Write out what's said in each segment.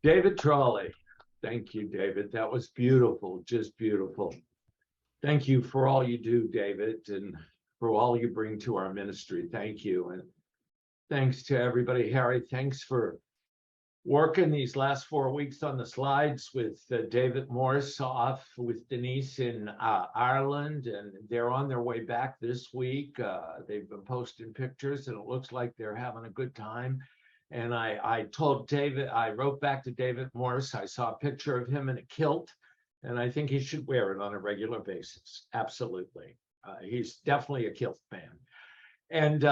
David Trolley. Thank you, David. That was beautiful, just beautiful. Thank you for all you do, David, and for all you bring to our ministry. Thank you. And thanks to everybody. Harry, thanks for working these last 4 weeks on the slides with David Morse off with Denise in Ireland, and they're on their way back this week. They've been posting pictures, and it looks like they're having a good time. And I told David, I wrote back to David Morse, I saw a picture of him in a kilt, and I think he should wear it on a regular basis. Absolutely. He's definitely a kilt fan. And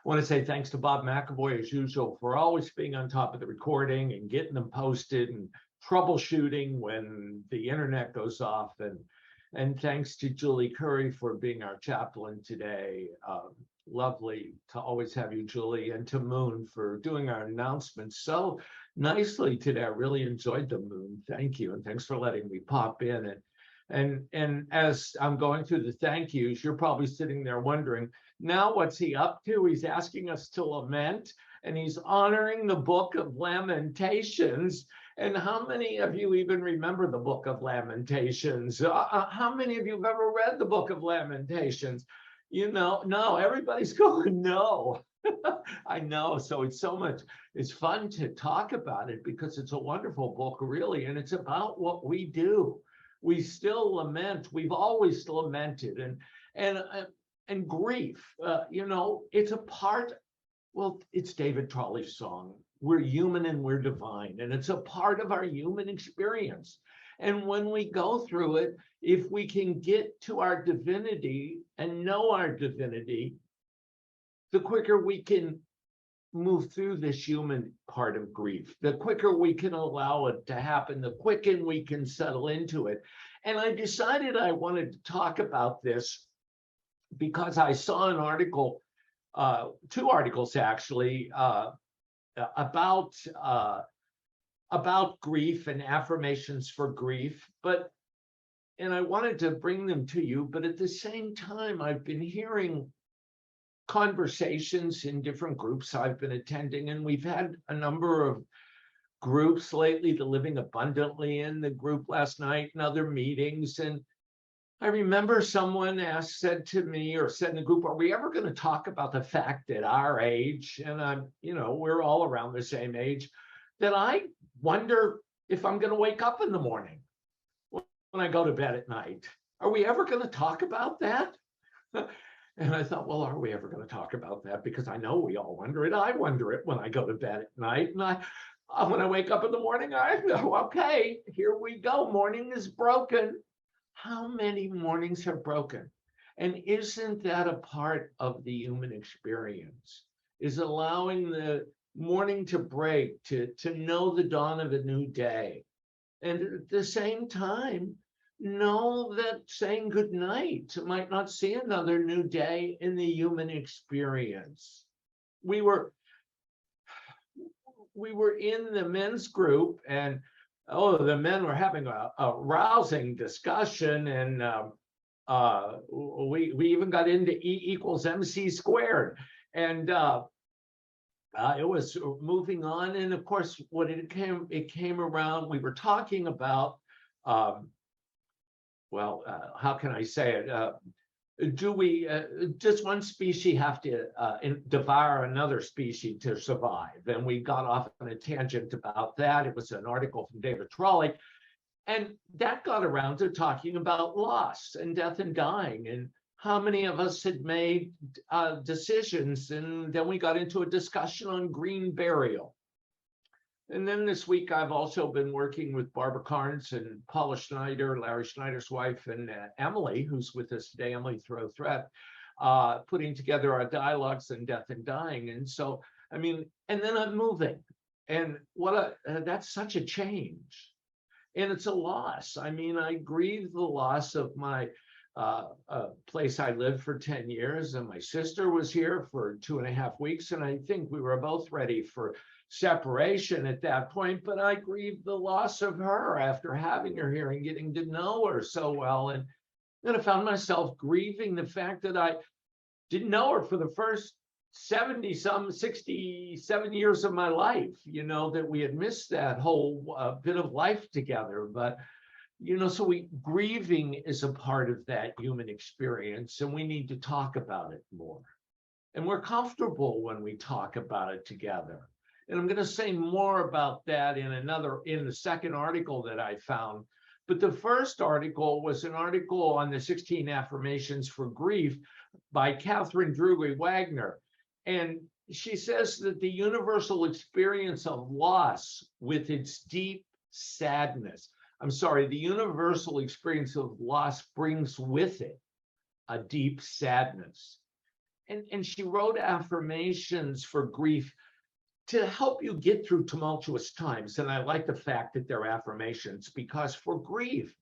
want to say thanks to Bob McAvoy, as usual, for always being on top of the recording and getting them posted and troubleshooting when the internet goes off. And thanks to Julie Curry for being our chaplain today. Lovely to always have you, Julie, and to Moon for doing our announcements so nicely today. I really enjoyed the Moon. Thank you. And thanks for letting me pop in. And as I'm going through the thank yous, you're probably sitting there wondering, now what's he up to? He's asking us to lament, and he's honoring the Book of Lamentations. And how many of you even remember the Book of Lamentations? How many of you have ever read the Book of Lamentations? You know, no, everybody's going, no. I know. So it's fun to talk about it because it's a wonderful book, really. And it's about what we do. We still lament. We've always lamented. And grief, it's a part, well, it's David Trolley's song. We're human and we're divine. And it's a part of our human experience. And when we go through it, if we can get to our divinity and know our divinity, the quicker we can move through this human part of grief, the quicker we can allow it to happen, the quicker we can settle into it. And I decided I wanted to talk about this because I saw an article, two articles actually, about grief and affirmations for grief, and I wanted to bring them to you, but at the same time, I've been hearing conversations in different groups I've been attending, and we've had a number of groups lately, the Living Abundantly in the group last night and other meetings. And I remember someone said to me or said in the group, are we ever going to talk about the fact that our age, and we're all around the same age, that I wonder if I'm going to wake up in the morning when I go to bed at night. Are we ever going to talk about that? And I thought, well, are we ever going to talk about that? Because I know we all wonder it. I wonder it when I go to bed at night. And when I wake up in the morning, I go, okay, here we go. Morning is broken. How many mornings are broken? And isn't that a part of the human experience? Is allowing the morning to break, to know the dawn of a new day. And at the same time, know that saying good night might not see another new day in the human experience. We were in the men's group, and the men were having a rousing discussion, and we even got into E=mc². And it was moving on, and of course, what it came around, we were talking about, how can I say it? Does one species have to devour another species to survive? And we got off on a tangent about that. It was an article from David Trolley, and that got around to talking about loss and death and dying, and how many of us had made decisions. And then we got into a discussion on green burial. And then this week, I've also been working with Barbara Carnes and Paula Schneider, Larry Schneider's wife, and Emily, who's with us today, Emily Throw Threat, putting together our dialogues on death and dying. And so, and then I'm moving. And that's such a change. And it's a loss. I grieve the loss of my place I lived for 10 years, and my sister was here for 2.5 weeks, and I think we were both ready for separation at that point, but I grieved the loss of her after having her here and getting to know her so well. And then I found myself grieving the fact that I didn't know her for the first 67 years of my life, that we had missed that whole bit of life together. But, so grieving is a part of that human experience, and we need to talk about it more. And we're comfortable when we talk about it together. And I'm going to say more about that in the second article that I found. But the first article was an article on the 16 affirmations for grief by Drury Wagner. And she says that the universal experience of loss with its deep sadness, the universal experience of loss brings with it a deep sadness. And she wrote affirmations for grief to help you get through tumultuous times. And I like the fact that they're affirmations, because for grief,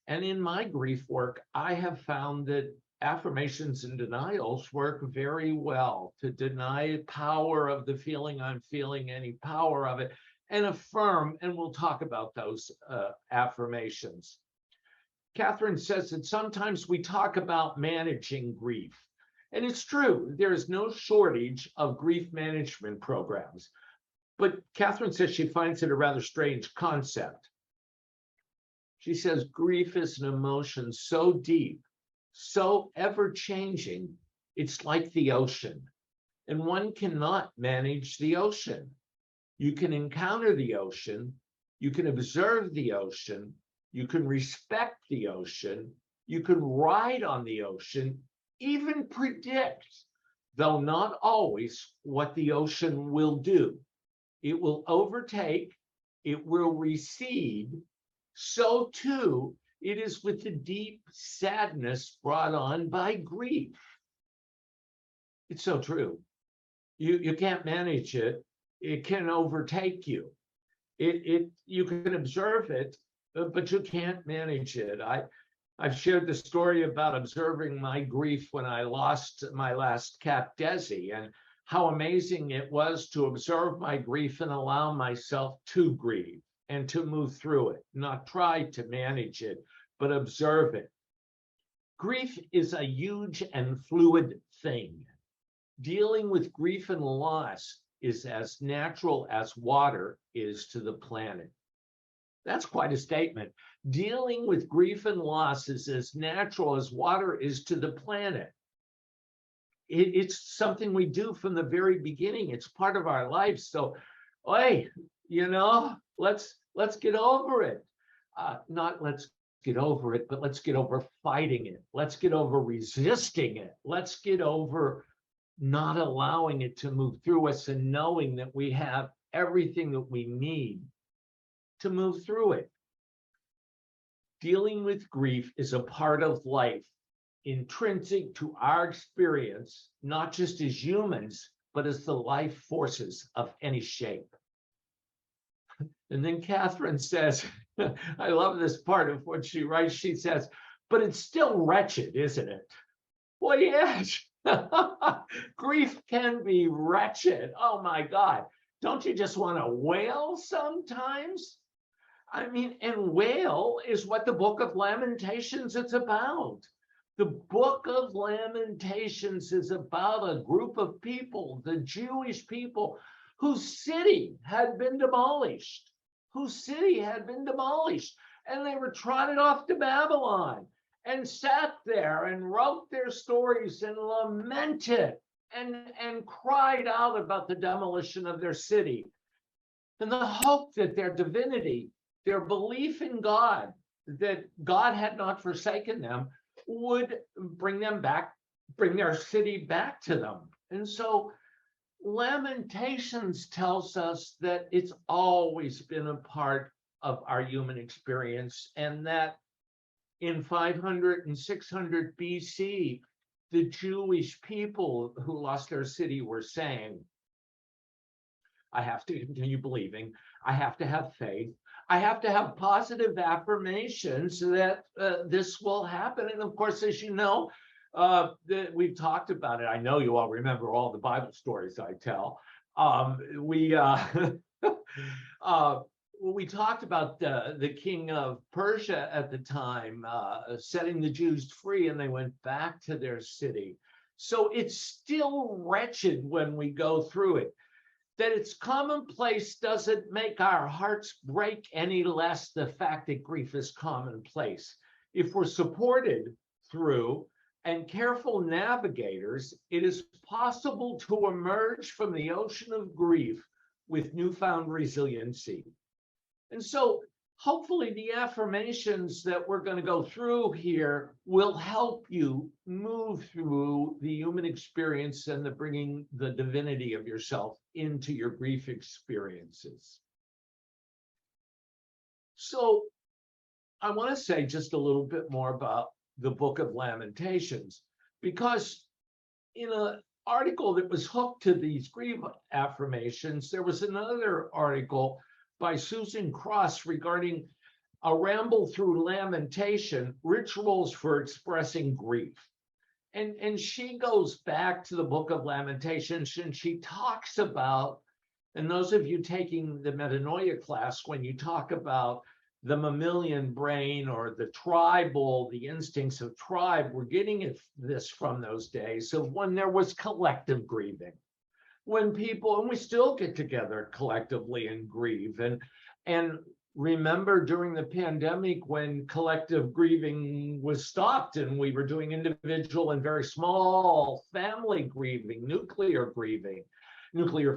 and in my grief work, I have found that affirmations and denials work very well to deny power of the feeling I'm feeling, any power of it, and affirm. And we'll talk about those affirmations. Catherine says that sometimes we talk about managing grief. And it's true, there is no shortage of grief management programs. But Catherine says she finds it a rather strange concept. She says grief is an emotion so deep, so ever-changing, it's like the ocean. And one cannot manage the ocean. You can encounter the ocean, you can observe the ocean, you can respect the ocean, you can ride on the ocean, even predict, though not always, what the ocean will do. It will overtake, it will recede. So too, it is with the deep sadness brought on by grief. It's so true. You can't manage it. It can overtake you. You can observe it, but you can't manage it. I've shared the story about observing my grief when I lost my last cat, Desi, and how amazing it was to observe my grief and allow myself to grieve and to move through it, not try to manage it, but observe it. Grief is a huge and fluid thing. Dealing with grief and loss is as natural as water is to the planet. That's quite a statement. Dealing with grief and loss is as natural as water is to the planet. It's something we do from the very beginning. It's part of our life. So, hey, let's get over it. Not let's get over it, but let's get over fighting it. Let's get over resisting it. Let's get over not allowing it to move through us and knowing that we have everything that we need to move through it. Dealing with grief is a part of life, intrinsic to our experience, not just as humans, but as the life forces of any shape. And then Catherine says, I love this part of what she writes. She says, but it's still wretched, isn't it? Well, yes. Grief can be wretched. Oh my God. Don't you just want to wail sometimes? I mean, and wail is what the Book of Lamentations is about. The Book of Lamentations is about a group of people, the Jewish people, whose city had been demolished, and they were trotted off to Babylon and sat there and wrote their stories and lamented and cried out about the demolition of their city. And the hope that their divinity, their belief in God, that God had not forsaken them, would bring them back, bring their city back to them. And so Lamentations tells us that it's always been a part of our human experience, and that in 500 and 600 BC, the Jewish people who lost their city were saying, I have to continue believing, I have to have faith, I have to have positive affirmations that this will happen. And of course, as you know, we've talked about it. I know you all remember all the Bible stories I tell. We talked about the king of Persia at the time setting the Jews free, and they went back to their city. So it's still wretched when we go through it. That it's commonplace doesn't make our hearts break any less the fact that grief is commonplace. If we're supported through and careful navigators, it is possible to emerge from the ocean of grief with newfound resiliency. And so hopefully the affirmations that we're going to go through here will help you move through the human experience and the bringing the divinity of yourself into your grief experiences. So I want to say just a little bit more about the Book of Lamentations, because in an article that was hooked to these grief affirmations, there was another article by Susan Cross regarding a ramble through lamentation, rituals for expressing grief. And she goes back to the Book of Lamentations, and she talks about, and those of you taking the metanoia class, when you talk about the mammalian brain or the tribal, the instincts of tribe, we're getting this from those days of when there was collective grieving. When people, and we still get together collectively and grieve, and remember during the pandemic when collective grieving was stopped and we were doing individual and very small family grieving, nuclear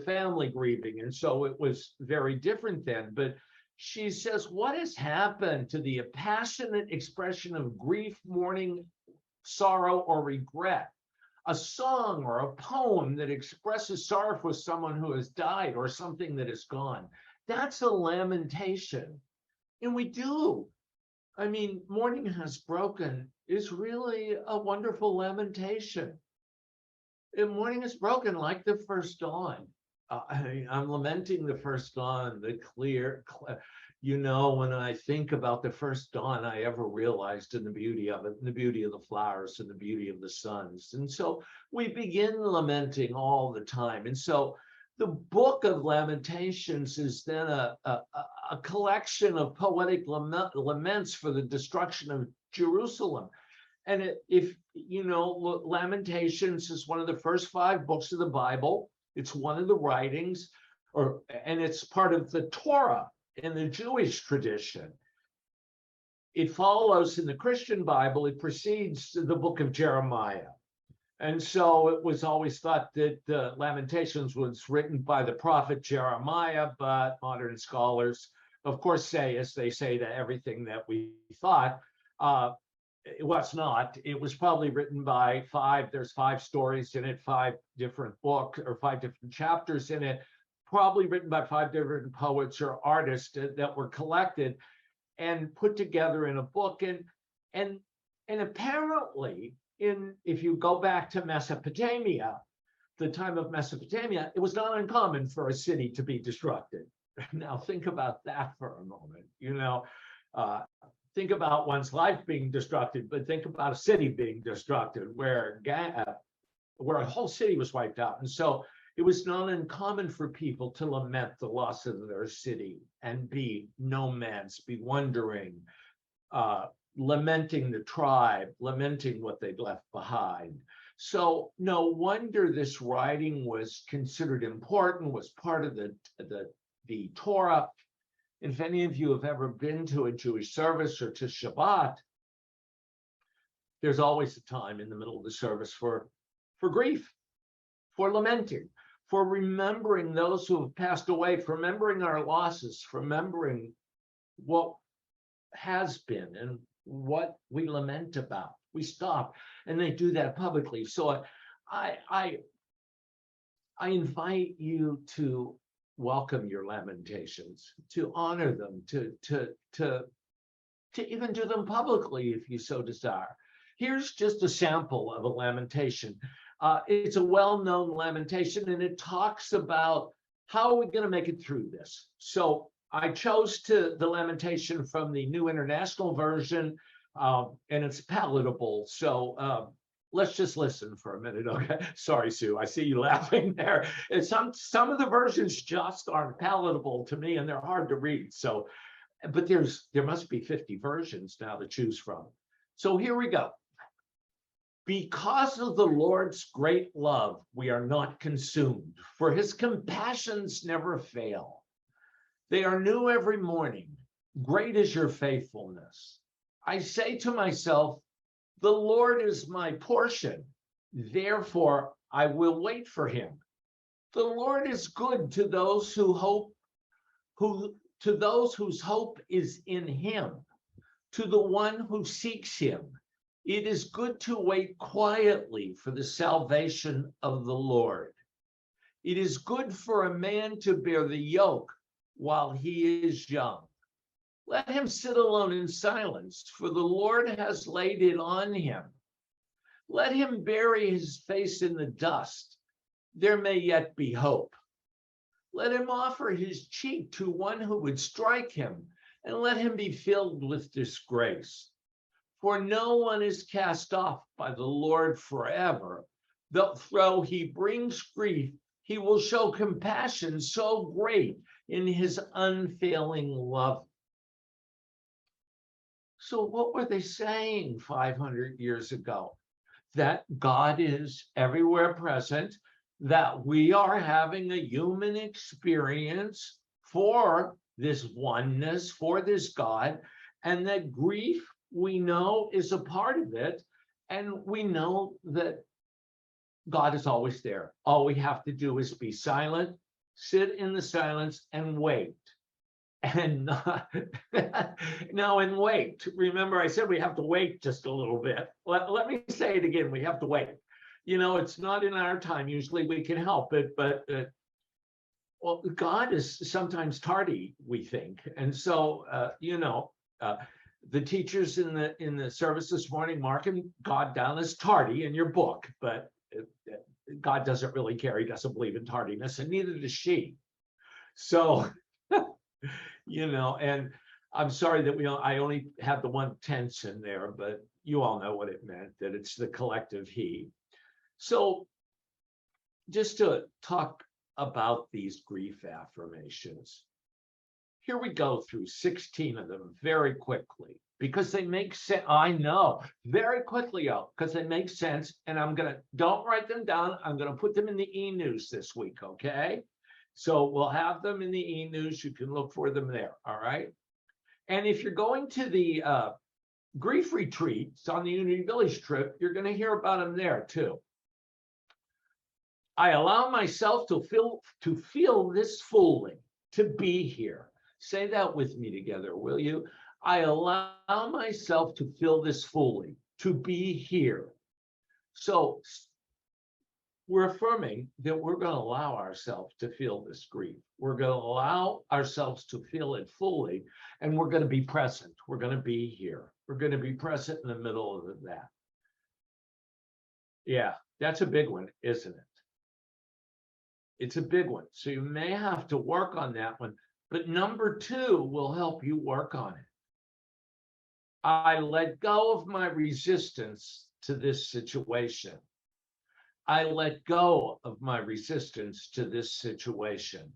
family grieving, and so it was very different then. But she says, what has happened to the passionate expression of grief, mourning, sorrow, or regret? A song or a poem that expresses sorrow for someone who has died or something that is gone. That's a lamentation. And we do. I mean, Morning Has Broken is really a wonderful lamentation. And morning is broken like the first dawn. I'm lamenting the first dawn, the clear, you know, when I think about the first dawn I ever realized in the beauty of it, and the beauty of the flowers and the beauty of the suns. And so we begin lamenting all the time. And so the Book of Lamentations is then a collection of poetic laments for the destruction of Jerusalem. And if you know, Lamentations is one of the first 5 books of the Bible. It's one of the writings, and it's part of the Torah in the Jewish tradition. It follows in the Christian Bible, it precedes the book of Jeremiah. And so it was always thought that Lamentations was written by the prophet Jeremiah, but modern scholars, of course, say, as they say to everything that we thought, it was not. It was probably written by there's 5 stories in it, 5 different books or 5 different chapters in it, probably written by 5 different poets or artists that were collected and put together in a book. And apparently, if you go back to Mesopotamia, the time of Mesopotamia, it was not uncommon for a city to be destructed. Now think about that for a moment. You know, think about one's life being destructed, but think about a city being destructed where a whole city was wiped out. And so it was not uncommon for people to lament the loss of their city and be nomads, be wandering, lamenting the tribe, lamenting what they'd left behind. So no wonder this writing was considered important, was part of the Torah. If any of you have ever been to a Jewish service or to Shabbat, there's always a time in the middle of the service for grief, for lamenting, for remembering those who have passed away, for remembering our losses, for remembering what has been and what we lament about. We stop, and they do that publicly. So I invite you to welcome your lamentations, to honor them, to even do them publicly if you so desire. Here's just a sample of a lamentation. It's a well-known lamentation, and it talks about how are we going to make it through this. So I chose the lamentation from the New International Version, and it's palatable. So let's just listen for a minute, okay? Sorry, Sue, I see you laughing there. And some of the versions just aren't palatable to me, and they're hard to read. So, but there must be 50 versions now to choose from. So here we go. Because of the Lord's great love, we are not consumed, for his compassions never fail. They are new every morning. Great is your faithfulness. I say to myself, the Lord is my portion. Therefore, I will wait for him. The Lord is good to those to those whose hope is in him, to the one who seeks him. It is good to wait quietly for the salvation of the Lord. It is good for a man to bear the yoke while he is young. Let him sit alone in silence, for the Lord has laid it on him. Let him bury his face in the dust. There may yet be hope. Let him offer his cheek to one who would strike him, and let him be filled with disgrace. For no one is cast off by the Lord forever. Though he brings grief, he will show compassion so great in his unfailing love. So what were they saying 500 years ago? That God is everywhere present, that we are having a human experience for this oneness, for this God, and that grief, we know, is a part of it, and we know that God is always there. All we have to do is be silent, sit in the silence, and wait. And now, and wait. Remember, I said we have to wait just a little bit. Let me say it again. We have to wait. You know, it's not in our time. Usually we can help it, but well, God is sometimes tardy, we think. And so, the teachers in the service this morning marking God down as tardy in your book, but God doesn't really care. He doesn't believe in tardiness, and neither does she. So, and I'm sorry that I only had the one tense in there, but you all know what it meant, that it's the collective he. So just to talk about these grief affirmations, here we go through 16 of them very quickly, because they make sense. I know, very quickly, because they make sense. And don't write them down. I'm going to put them in the e-news this week, okay? So we'll have them in the e-news. You can look for them there, all right? And if you're going to the grief retreats on the Unity Village trip, you're going to hear about them there too. I allow myself to feel this fully, to be here. Say that with me together, will you? I allow myself to feel this fully, to be here. So we're affirming that we're going to allow ourselves to feel this grief. We're going to allow ourselves to feel it fully, and we're going to be present. We're going to be here. We're going to be present in the middle of that. Yeah, that's a big one, isn't it? It's a big one. So you may have to work on that one, but number 2 will help you work on it. I let go of my resistance to this situation. I let go of my resistance to this situation.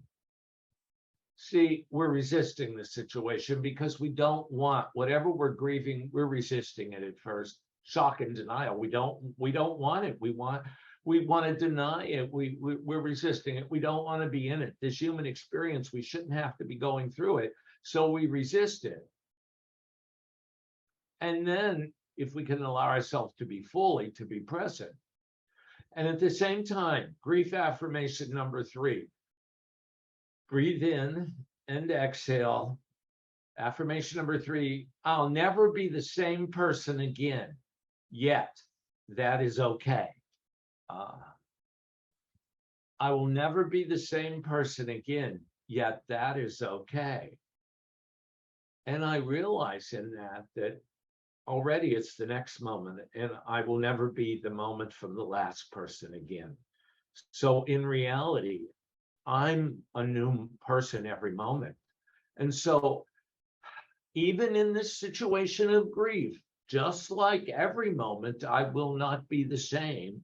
See, we're resisting the situation because we don't want whatever we're grieving. We're resisting it at first. Shock and denial. We don't want it. We want to deny it. We're resisting it. We don't want to be in it. This human experience, we shouldn't have to be going through it. So we resist it. And then if we can allow ourselves to be fully, to be present. And at the same time, grief affirmation number 3. Breathe in and exhale. Affirmation number 3, I'll never be the same person again, yet that is okay. I will never be the same person again, yet that is okay. And I realize in that already it's the next moment, and I will never be the moment from the last person again. So in reality, I'm a new person every moment. And so even in this situation of grief, just like every moment, I will not be the same.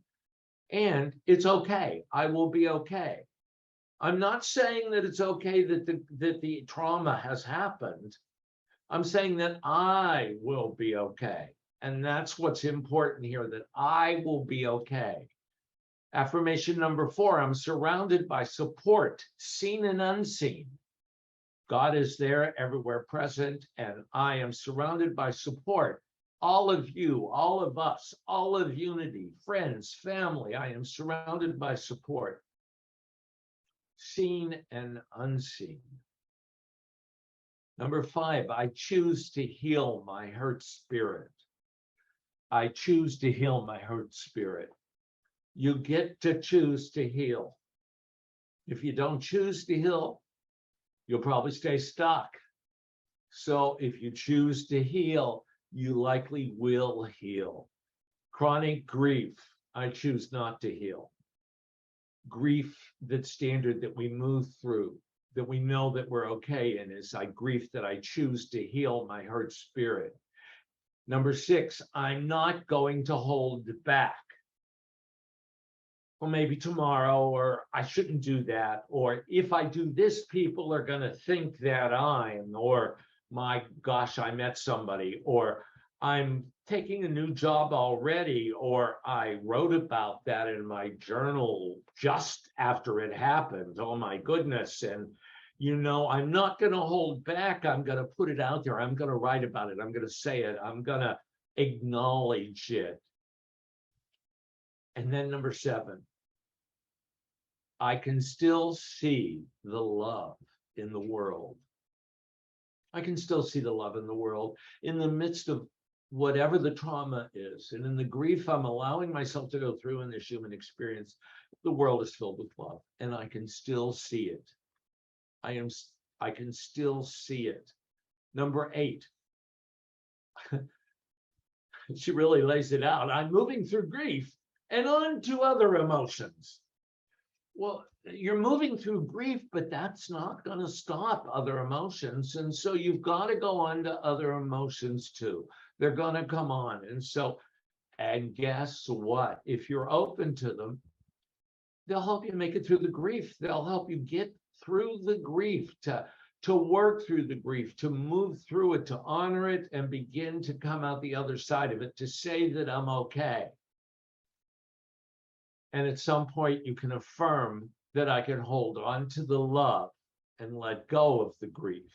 And it's okay. I will be okay. I'm not saying that it's okay that the trauma has happened. I'm saying that I will be okay. And that's what's important here, that I will be okay. Affirmation number 4, I'm surrounded by support, seen and unseen. God is there, everywhere present, and I am surrounded by support. All of you, all of us, all of unity, friends, family, I am surrounded by support, seen and unseen. Number 5, I choose to heal my hurt spirit. I choose to heal my hurt spirit. You get to choose to heal. If you don't choose to heal, you'll probably stay stuck. So if you choose to heal, you likely will heal. Chronic grief, I choose not to heal. Grief, that standard that we move through, that we know that we're okay in, is grief that I choose to heal my hurt spirit. Number 6, I'm not going to hold back. Well, maybe tomorrow, or I shouldn't do that, or if I do this, people are going to think that or my gosh, I met somebody, or I'm taking a new job already, or I wrote about that in my journal just after it happened. Oh my goodness. And I'm not going to hold back. I'm going to put it out there. I'm going to write about it. I'm going to say it. I'm going to acknowledge it. And then number 7, I can still see the love in the world. I can still see the love in the world in the midst of whatever the trauma is. And in the grief I'm allowing myself to go through in this human experience, the world is filled with love, and I can still see it. I can still see it. Number 8, she really lays it out. I'm moving through grief and on to other emotions. Well, you're moving through grief, but that's not going to stop other emotions. And so you've got to go on to other emotions too. They're going to come on. And guess what? If you're open to them, they'll help you make it through the grief. They'll help you get through the grief, to work through the grief, to move through it, to honor it, and begin to come out the other side of it, to say that I'm okay. And at some point, you can affirm that I can hold on to the love and let go of the grief.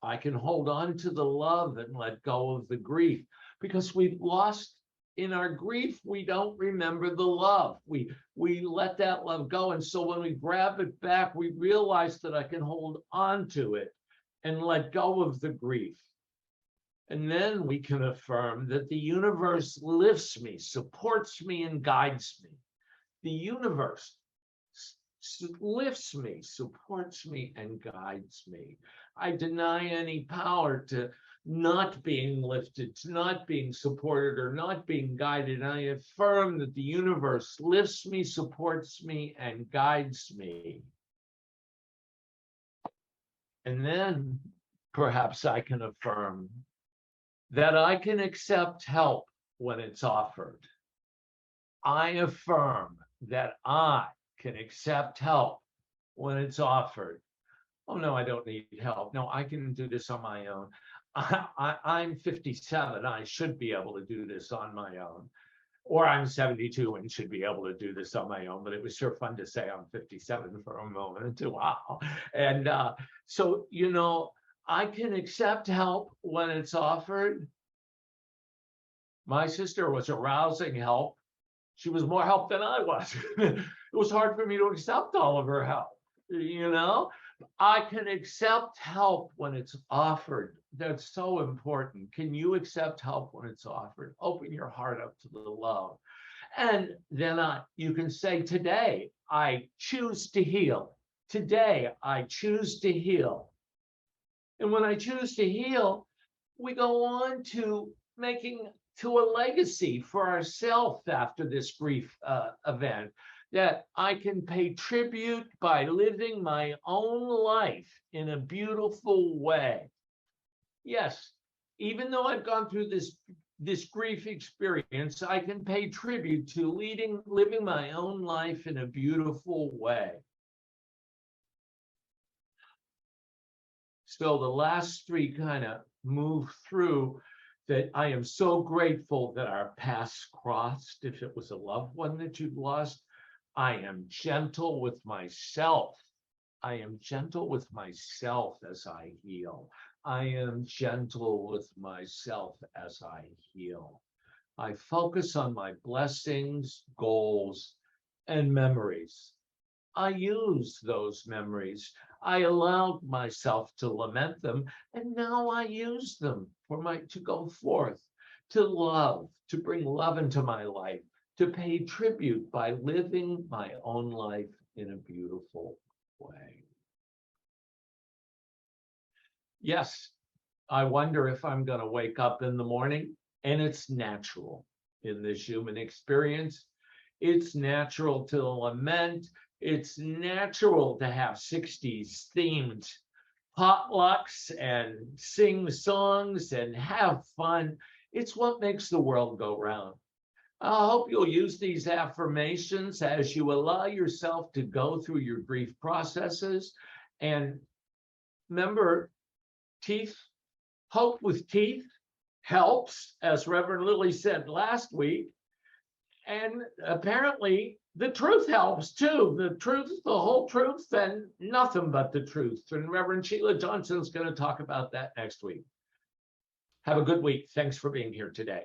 I can hold on to the love and let go of the grief, because we've lost in our grief. We don't remember the love. We let that love go. And so when we grab it back, we realize that I can hold on to it and let go of the grief. And then we can affirm that the universe lifts me, supports me, and guides me. The universe lifts me, supports me, and guides me. I deny any power to not being lifted, to not being supported, or not being guided. I affirm that the universe lifts me, supports me, and guides me. And then perhaps I can affirm that I can accept help when it's offered. I affirm that I can accept help when it's offered. Oh, no, I don't need help. No, I can do this on my own. I'm 57. I should be able to do this on my own. Or I'm 72 and should be able to do this on my own. But it was sure fun to say I'm 57 for a moment. Wow. And so, I can accept help when it's offered. My sister was arousing help. She was more help than I was. It was hard for me to accept all of her help. I can accept help when it's offered. That's so important. Can you accept help when it's offered? Open your heart up to the love. And then you can say, today, I choose to heal. Today, I choose to heal. And when I choose to heal, we go on to making to a legacy for ourselves after this grief event, that I can pay tribute by living my own life in a beautiful way. Yes, even though I've gone through this grief experience, I can pay tribute to living my own life in a beautiful way. So the last 3 kind of move through that I am so grateful that our paths crossed. If it was a loved one that you'd lost, I am gentle with myself. I am gentle with myself as I heal. I am gentle with myself as I heal. I focus on my blessings, goals, and memories. I use those memories. I allowed myself to lament them, and now I use them to go forth, to love, to bring love into my life, to pay tribute by living my own life in a beautiful way. Yes, I wonder if I'm going to wake up in the morning, and it's natural in this human experience. It's natural to lament. It's natural to have 60s themed potlucks and sing songs and have fun. It's what makes the world go round. I hope you'll use these affirmations as you allow yourself to go through your grief processes. And remember, hope with teeth helps, as Reverend Lilly said last week. And apparently the truth helps too. The truth, the whole truth, and nothing but the truth. And Reverend Sheila Johnson's going to talk about that next week. Have a good week. Thanks for being here today.